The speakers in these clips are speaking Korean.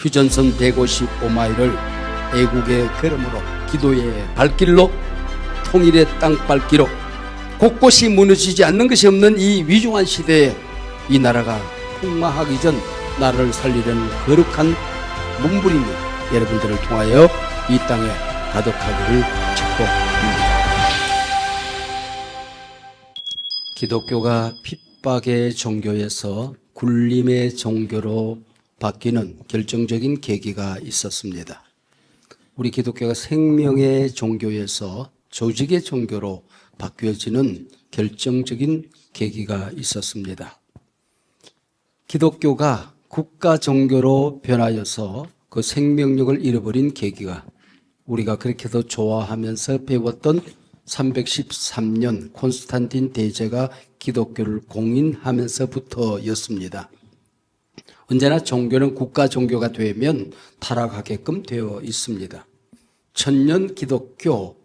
휴전선 155마일을 애국의 걸음으로 기도의 발길로 통일의 땅밟기로 곳곳이 무너지지 않는 것이 없는 이 위중한 시대에 이 나라가 폭망하기 전 나라를 살리려는 거룩한 몸부림이 여러분들을 통하여 이 땅에 가득하기를 축복합니다. 기독교가 핍박의 종교에서 굴림의 종교로 바뀌는 결정적인 계기가 있었습니다. 우리 기독교가 생명의 종교에서 조직의 종교로 바뀌어지는 결정적인 계기가 있었습니다. 기독교가 국가 종교로 변하여서 그 생명력을 잃어버린 계기가 우리가 그렇게도 좋아하면서 배웠던 313년 콘스탄틴 대제가 기독교를 공인하면서부터였습니다. 언제나 종교는 국가 종교가 되면 타락하게끔 되어 있습니다. 천년 기독교,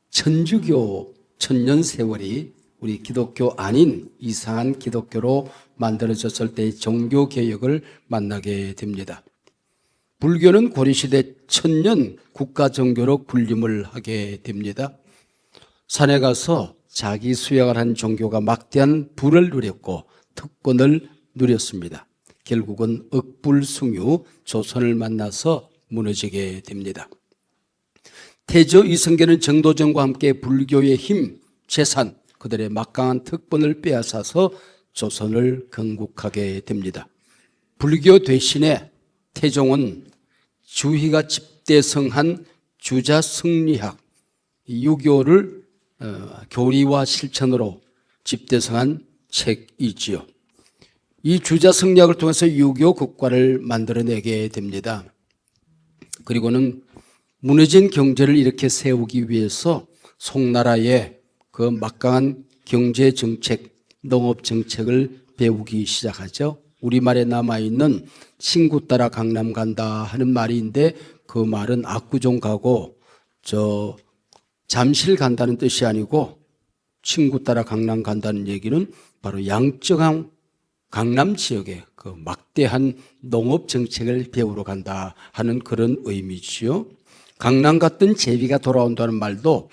천주교, 천년 세월이 우리 기독교 아닌 이상한 기독교로 만들어졌을 때의 종교 개혁을 만나게 됩니다. 불교는 고려시대 천년 국가 종교로 군림을 하게 됩니다. 산에 가서 자기 수양을 한 종교가 막대한 부를 누렸고 특권을 누렸습니다. 결국은 억불숭유 조선을 만나서 무너지게 됩니다. 태조 이성계는 정도전과 함께 불교의 힘, 재산, 그들의 막강한 특권을 빼앗아서 조선을 건국하게 됩니다. 불교 대신에 태종은 주희가 집대성한 주자승리학, 유교를 교리와 실천으로 집대성한 책이지요. 이 주자승리학을 통해서 유교 국가를 만들어내게 됩니다. 그리고는 무너진 경제를 이렇게 세우기 위해서 송나라의 그 막강한 경제 정책, 농업 정책을 배우기 시작하죠. 우리말에 남아있는 친구 따라 강남 간다 하는 말인데 그 말은 압구정 가고 잠실 간다는 뜻이 아니고 친구 따라 강남 간다는 얘기는 바로 양정항 강남 지역에 그 막대한 농업 정책을 배우러 간다 하는 그런 의미지요. 강남 갔던 제비가 돌아온다는 말도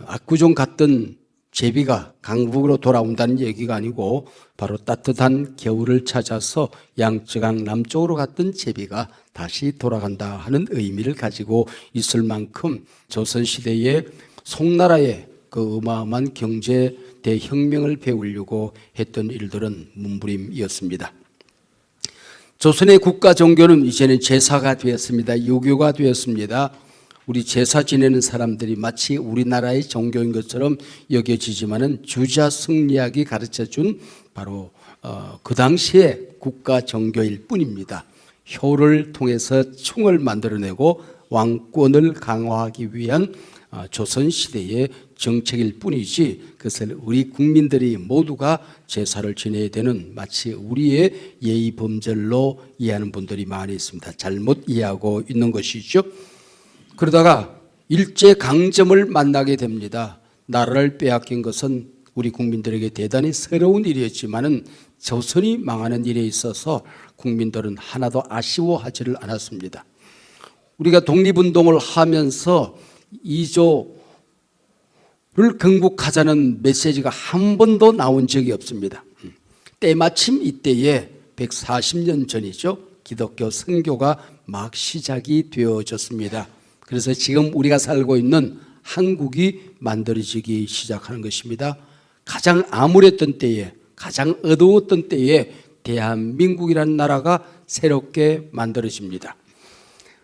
압구정 갔던 제비가 강북으로 돌아온다는 얘기가 아니고 바로 따뜻한 겨울을 찾아서 양쯔강 남쪽으로 갔던 제비가 다시 돌아간다 하는 의미를 가지고 있을 만큼 조선시대의 송나라의 그 어마어마한 경제 대혁명을 배우려고 했던 일들은 문부림이었습니다. 조선의 국가 종교는 이제는 제사가 되었습니다. 유교가 되었습니다. 우리 제사 지내는 사람들이 마치 우리나라의 종교인 것처럼 여겨지지만은 주자승리학이 가르쳐준 바로 그 당시의 국가 종교일 뿐입니다. 효를 통해서 충을 만들어내고 왕권을 강화하기 위한 조선시대의 정책일 뿐이지 그것을 우리 국민들이 모두가 제사를 지내야 되는 마치 우리의 예의 범절로 이해하는 분들이 많이 있습니다. 잘못 이해하고 있는 것이죠. 그러다가 일제강점을 만나게 됩니다. 나라를 빼앗긴 것은 우리 국민들에게 대단히 새로운 일이었지만은 조선이 망하는 일에 있어서 국민들은 하나도 아쉬워하지를 않았습니다. 우리가 독립운동을 하면서 2조를 건국하자는 메시지가 한 번도 나온 적이 없습니다. 때마침 이때에 140년 전이죠. 기독교 선교가 막 시작이 되어졌습니다. 그래서 지금 우리가 살고 있는 한국이 만들어지기 시작하는 것입니다. 가장 암울했던 때에, 가장 어두웠던 때에 대한민국이라는 나라가 새롭게 만들어집니다.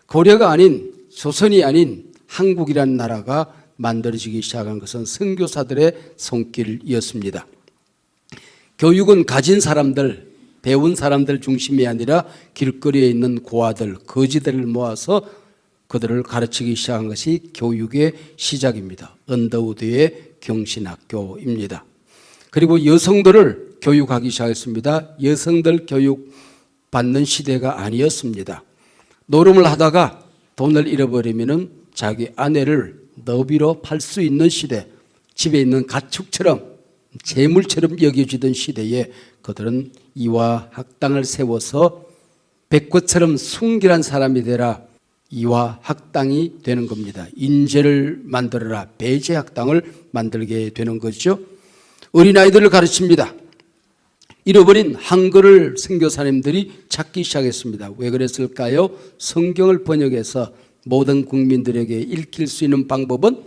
고려가 아닌, 조선이 아닌 한국이라는 나라가 만들어지기 시작한 것은 선교사들의 손길이었습니다. 교육은 가진 사람들, 배운 사람들 중심이 아니라 길거리에 있는 고아들, 거지들을 모아서 그들을 가르치기 시작한 것이 교육의 시작입니다. 언더우드의 경신학교입니다. 그리고 여성들을 교육하기 시작했습니다. 여성들 교육 받는 시대가 아니었습니다. 노름을 하다가 돈을 잃어버리면 자기 아내를 너비로 팔 수 있는 시대, 집에 있는 가축처럼 재물처럼 여겨지던 시대에 그들은 이와 학당을 세워서 백호처럼 순결한 사람이 되라, 이와 학당이 되는 겁니다. 인재를 만들어라, 배제 학당을 만들게 되는 거죠. 어린아이들을 가르칩니다. 잃어버린 한글을 선교사님들이 찾기 시작했습니다. 왜 그랬을까요? 성경을 번역해서 모든 국민들에게 읽힐 수 있는 방법은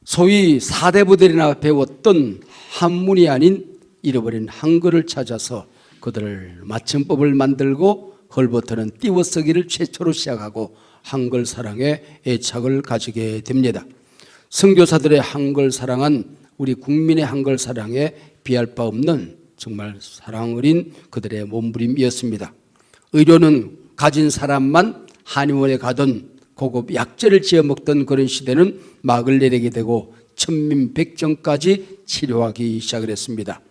소위 사대부들이나 배웠던 한문이 아닌 잃어버린 한글을 찾아서 그들을 맞춤법을 만들고 헐버터는 띄워쓰기를 최초로 시작하고 한글 사랑에 애착을 가지게 됩니다. 선교사들의 한글 사랑은 우리 국민의 한글 사랑에 비할 바 없는 정말 사랑 어린 그들의 몸부림이었습니다. 의료는 가진 사람만 한의원에 가던 고급 약재를 지어 먹던 그런 시대는 막을 내리게 되고 천민백정까지 치료하기 시작을 했습니다.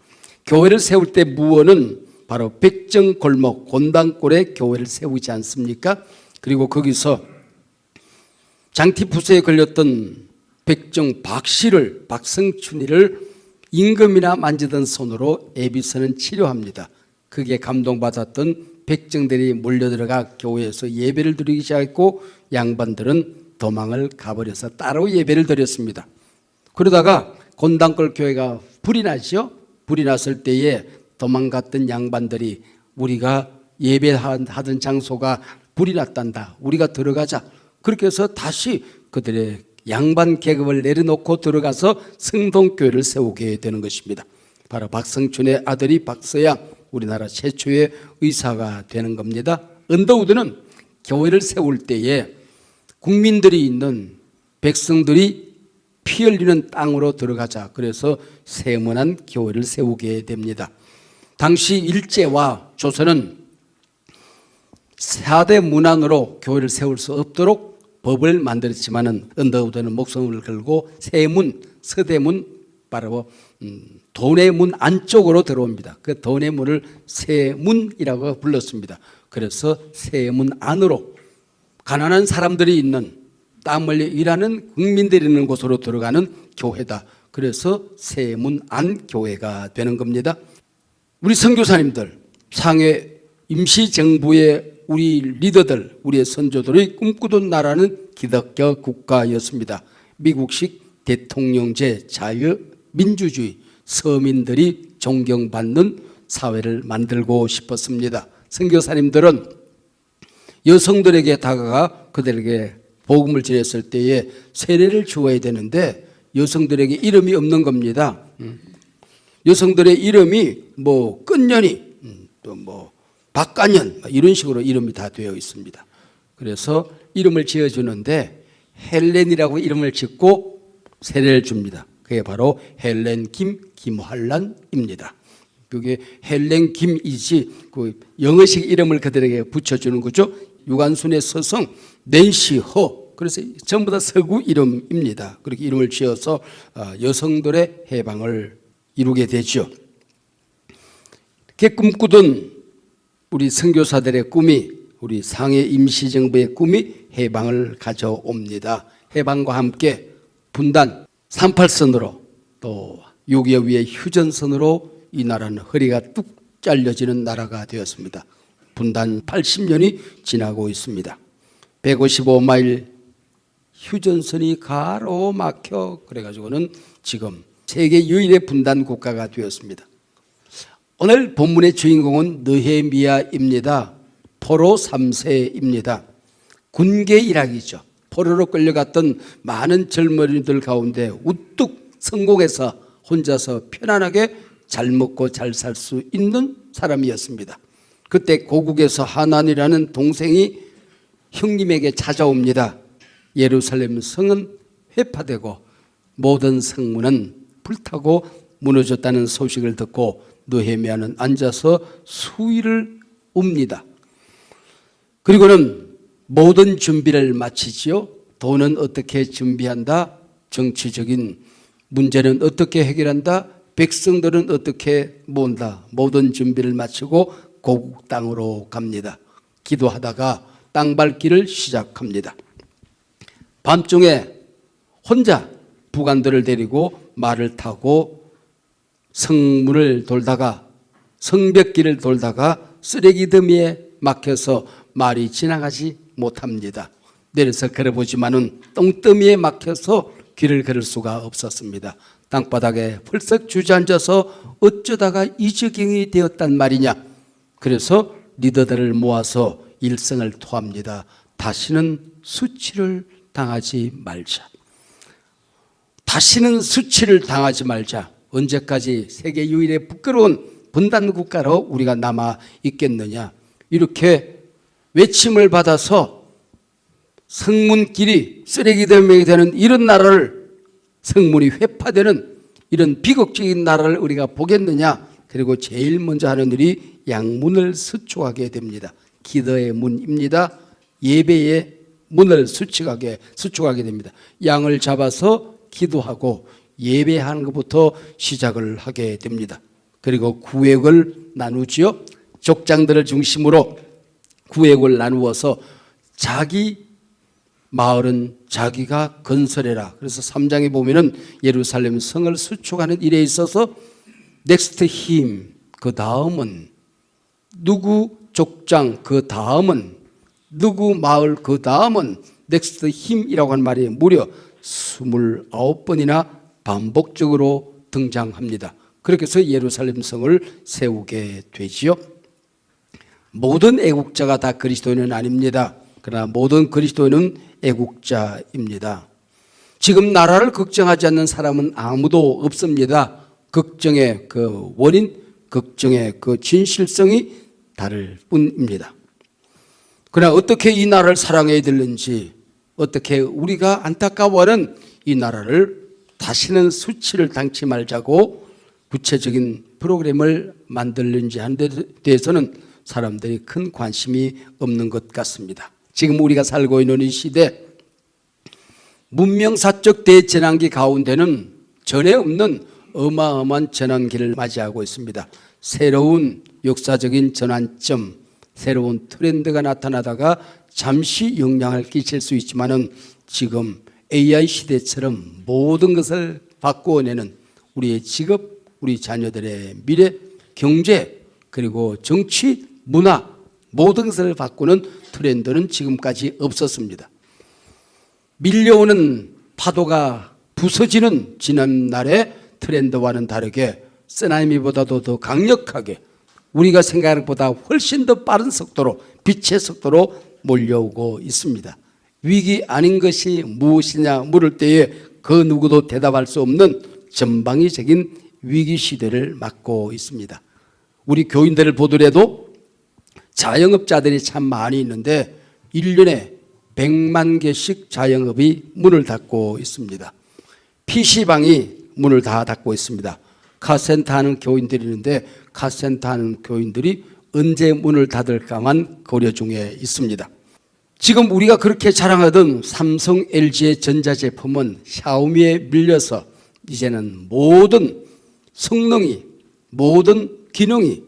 교회를 세울 때 무언은 바로 백정골목 곤단골에 교회를 세우지 않습니까? 그리고 거기서 장티푸스에 걸렸던 백정 박씨를, 박성춘이를 임금이나 만지던 손으로 에비스는 치료합니다. 그게 감동받았던 백정들이 몰려들어가 교회에서 예배를 드리기 시작했고 양반들은 도망을 가버려서 따로 예배를 드렸습니다. 그러다가 곤단골 교회가 불이 나죠. 불이 났을 때에 도망갔던 양반들이 우리가 예배하던 장소가 불이 났단다, 우리가 들어가자. 그렇게 해서 다시 그들의 양반 계급을 내려놓고 들어가서 성동교회를 세우게 되는 것입니다. 바로 박성춘의 아들이 박서양, 우리나라 최초의 의사가 되는 겁니다. 언더우드는 교회를 세울 때에 국민들이 있는 백성들이 피 흘리는 땅으로 들어가자. 그래서 세문안 교회를 세우게 됩니다. 당시 일제와 조선은 4대 문안으로 교회를 세울 수 없도록 법을 만들었지만은 언더우드는 목숨을 걸고 세문, 서대문, 바로 돈의 문 안쪽으로 들어옵니다. 그 돈의 문을 세문이라고 불렀습니다. 그래서 세문 안으로 가난한 사람들이 있는, 땀 흘려 일하는 국민들이 있는 곳으로 들어가는 교회다. 그래서 세문 안 교회가 되는 겁니다. 우리 선교사님들, 상해 임시정부의 우리 리더들, 우리의 선조들이 꿈꾸던 나라는 기독교 국가였습니다. 미국식 대통령제, 자유, 민주주의, 서민들이 존경받는 사회를 만들고 싶었습니다. 선교사님들은 여성들에게 다가가 그들에게 복음을 전했을 때에 세례를 주어야 되는데 여성들에게 이름이 없는 겁니다. 여성들의 이름이 뭐 끝년이, 또 뭐 박간년, 이런 식으로 이름이 다 되어 있습니다. 그래서 이름을 지어주는데 헬렌이라고 이름을 짓고 세례를 줍니다. 그게 바로 헬렌 김활란입니다. 그게 헬렌 김이지 그 영어식 이름을 그들에게 붙여주는 거죠. 유관순의 서성 낸시 허, 그래서 전부 다 서구 이름입니다. 그렇게 이름을 지어서 여성들의 해방을 이루게 되죠. 이렇게 꿈꾸던 우리 선교사들의 꿈이, 우리 상해 임시정부의 꿈이 해방을 가져옵니다. 해방과 함께 분단 38선으로 또 6.25 위의 휴전선으로 이 나라는 허리가 뚝 잘려지는 나라가 되었습니다. 분단 80년이 지나고 있습니다. 155마일 휴전선이 가로막혀 그래가지고는 지금 세계 유일의 분단 국가가 되었습니다. 오늘 본문의 주인공은 느헤미야입니다. 포로 3세입니다. 군계 일학이죠. 포로로 끌려갔던 많은 젊은이들 가운데 우뚝 성공해서 혼자서 편안하게 잘 먹고 잘 살 수 있는 사람이었습니다. 그때 고국에서 하난이라는 동생이 형님에게 찾아옵니다. 예루살렘 성은 회파되고 모든 성문은 불타고 무너졌다는 소식을 듣고 느헤미야는 앉아서 수위를 웁니다. 그리고는 모든 준비를 마치지요. 돈은 어떻게 준비한다? 정치적인 문제는 어떻게 해결한다? 백성들은 어떻게 모은다? 모든 준비를 마치고 고국 땅으로 갑니다. 기도하다가 땅밟기를 시작합니다. 밤중에 혼자 부관들을 데리고 말을 타고 성문을 돌다가 성벽길을 돌다가 쓰레기 더미에 막혀서 말이 지나가지 못합니다. 내려서 걸어보지만은 똥더미에 막혀서 길을 걸을 수가 없었습니다. 땅바닥에 펄썩 주저앉아서 어쩌다가 이 지경이 되었단 말이냐. 그래서 리더들을 모아서 일성을 토합니다. 다시는 수치를 당하지 말자. 다시는 수치를 당하지 말자. 언제까지 세계 유일의 부끄러운 분단 국가로 우리가 남아 있겠느냐. 이렇게 외침을 받아서 성문길이 쓰레기 더미가 되는 이런 나라를, 성문이 회파되는 이런 비극적인 나라를 우리가 보겠느냐. 그리고 제일 먼저 하는 일이 양문을 수축하게 됩니다. 기도의 문입니다. 예배의 문을 수축하게 됩니다. 양을 잡아서 기도하고 예배하는 것부터 시작을 하게 됩니다. 그리고 구획을 나누지요. 족장들을 중심으로 구획을 나누어서 자기 마을은 자기가 건설해라. 그래서 3장에 보면은 예루살렘 성을 수축하는 일에 있어서 넥스트 힘, 그 다음은 누구 족장, 그 다음은 누구 마을, 그 다음은 넥스트 힘이라고 하는 말이 무려 29번이나 반복적으로 등장합니다. 그렇게 해서 예루살렘 성을 세우게 되지요. 모든 애국자가 다 그리스도인은 아닙니다. 그러나 모든 그리스도인은 애국자입니다. 지금 나라를 걱정하지 않는 사람은 아무도 없습니다. 걱정의 그 원인, 걱정의 그 진실성이 다를 뿐입니다. 그러나 어떻게 이 나라를 사랑해야 되는지, 어떻게 우리가 안타까워하는 이 나라를 다시는 수치를 당치 말자고 구체적인 프로그램을 만들는지 하는 데 대해서는 사람들이 큰 관심이 없는 것 같습니다. 지금 우리가 살고 있는 이 시대, 문명사적 대재난기 가운데는 전에 없는 어마어마한 전환기를 맞이하고 있습니다. 새로운 역사적인 전환점, 새로운 트렌드가 나타나다가 잠시 영향을 끼칠 수 있지만은 지금 AI 시대처럼 모든 것을 바꾸어내는 우리의 직업, 우리 자녀들의 미래, 경제, 그리고 정치, 문화, 모든 것을 바꾸는 트렌드는 지금까지 없었습니다. 밀려오는 파도가 부서지는 지난날의 트렌드와는 다르게 쓰나미보다도 더 강력하게 우리가 생각하는 것보다 훨씬 더 빠른 속도로, 빛의 속도로 몰려오고 있습니다. 위기 아닌 것이 무엇이냐 물을 때에 그 누구도 대답할 수 없는 전방위적인 위기 시대를 맞고 있습니다. 우리 교인들을 보더라도 자영업자들이 참 많이 있는데 1년에 100만 개씩 자영업이 문을 닫고 있습니다. PC방이 문을 다 닫고 있습니다. 카센터 하는 교인들이 있는데 카센터 하는 교인들이 언제 문을 닫을까만 고려 중에 있습니다. 지금 우리가 그렇게 자랑하던 삼성, LG의 전자제품은 샤오미에 밀려서 이제는 모든 성능이, 모든 기능이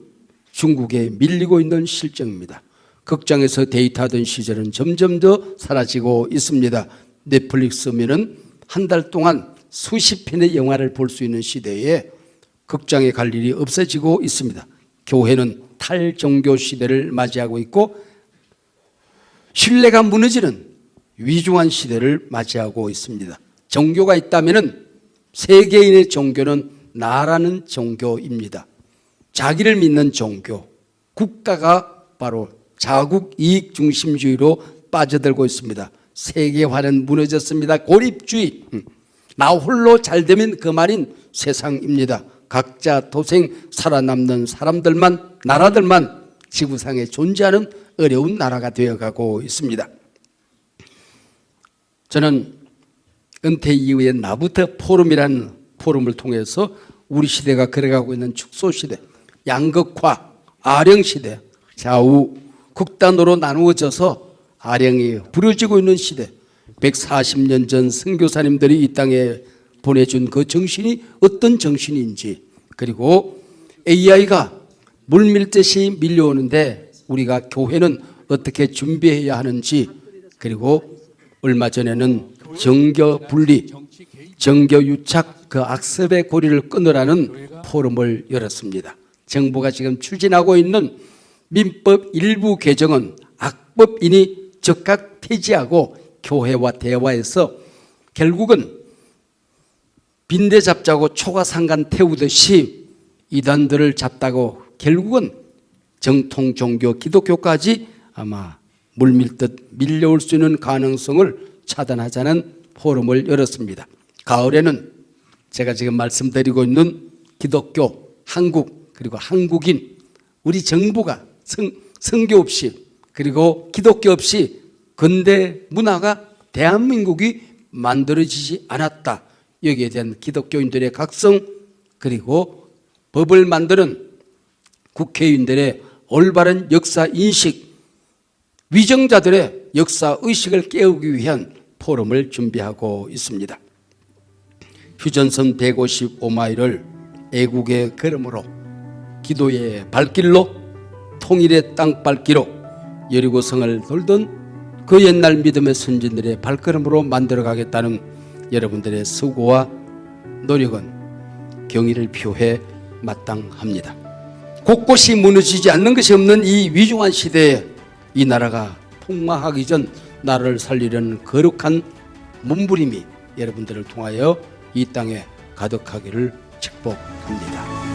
중국에 밀리고 있는 실정입니다. 극장에서 데이트하던 시절은 점점 더 사라지고 있습니다. 넷플릭스면은 한 달 동안 수십 편의 영화를 볼 수 있는 시대에 극장에 갈 일이 없어지고 있습니다. 교회는 탈종교 시대를 맞이하고 있고 신뢰가 무너지는 위중한 시대를 맞이하고 있습니다. 종교가 있다면 세계인의 종교는 나라는 종교입니다. 자기를 믿는 종교, 국가가 바로 자국 이익 중심주의로 빠져들고 있습니다. 세계화는 무너졌습니다. 고립주의, 나 홀로 잘되면 그만인 세상입니다. 각자 도생 살아남는 사람들만, 나라들만 지구상에 존재하는 어려운 나라가 되어가고 있습니다. 저는 은퇴 이후에 나부터 포럼이라는 포럼을 통해서 우리 시대가 걸어가고 있는 축소시대, 양극화, 아령시대, 좌우 극단으로 나누어져서 아령이 부러지고 있는 시대, 140년 전 선교사님들이 이 땅에 보내준 그 정신이 어떤 정신인지, 그리고 AI가 물밀듯이 밀려오는데 우리가 교회는 어떻게 준비해야 하는지, 그리고 얼마 전에는 정교 분리, 정교 유착, 그 악습의 고리를 끊으라는 포럼을 열었습니다. 정부가 지금 추진하고 있는 민법 일부 개정은 악법이니 즉각 폐지하고 교회와 대화해서 결국은 빈대 잡자고 초가상간 태우듯이 이단들을 잡다고 결국은 정통 종교 기독교까지 아마 물밀듯 밀려올 수 있는 가능성을 차단하자는 포럼을 열었습니다. 가을에는 제가 지금 말씀드리고 있는 기독교, 한국 그리고 한국인 우리 정부가 선교 없이 그리고 기독교 없이 근대 문화가 대한민국이 만들어지지 않았다. 여기에 대한 기독교인들의 각성 그리고 법을 만드는 국회의원들의 올바른 역사 인식, 위정자들의 역사 의식을 깨우기 위한 포럼을 준비하고 있습니다. 휴전선 155마일을 애국의 걸음으로 기도의 발길로 통일의 땅발길로 여리고성을 돌던 그 옛날 믿음의 선진들의 발걸음으로 만들어가겠다는 여러분들의 수고와 노력은 경의를 표해 마땅합니다. 곳곳이 무너지지 않는 것이 없는 이 위중한 시대에 이 나라가 폭망하기 전 나라를 살리려는 거룩한 몸부림이 여러분들을 통하여 이 땅에 가득하기를 축복합니다.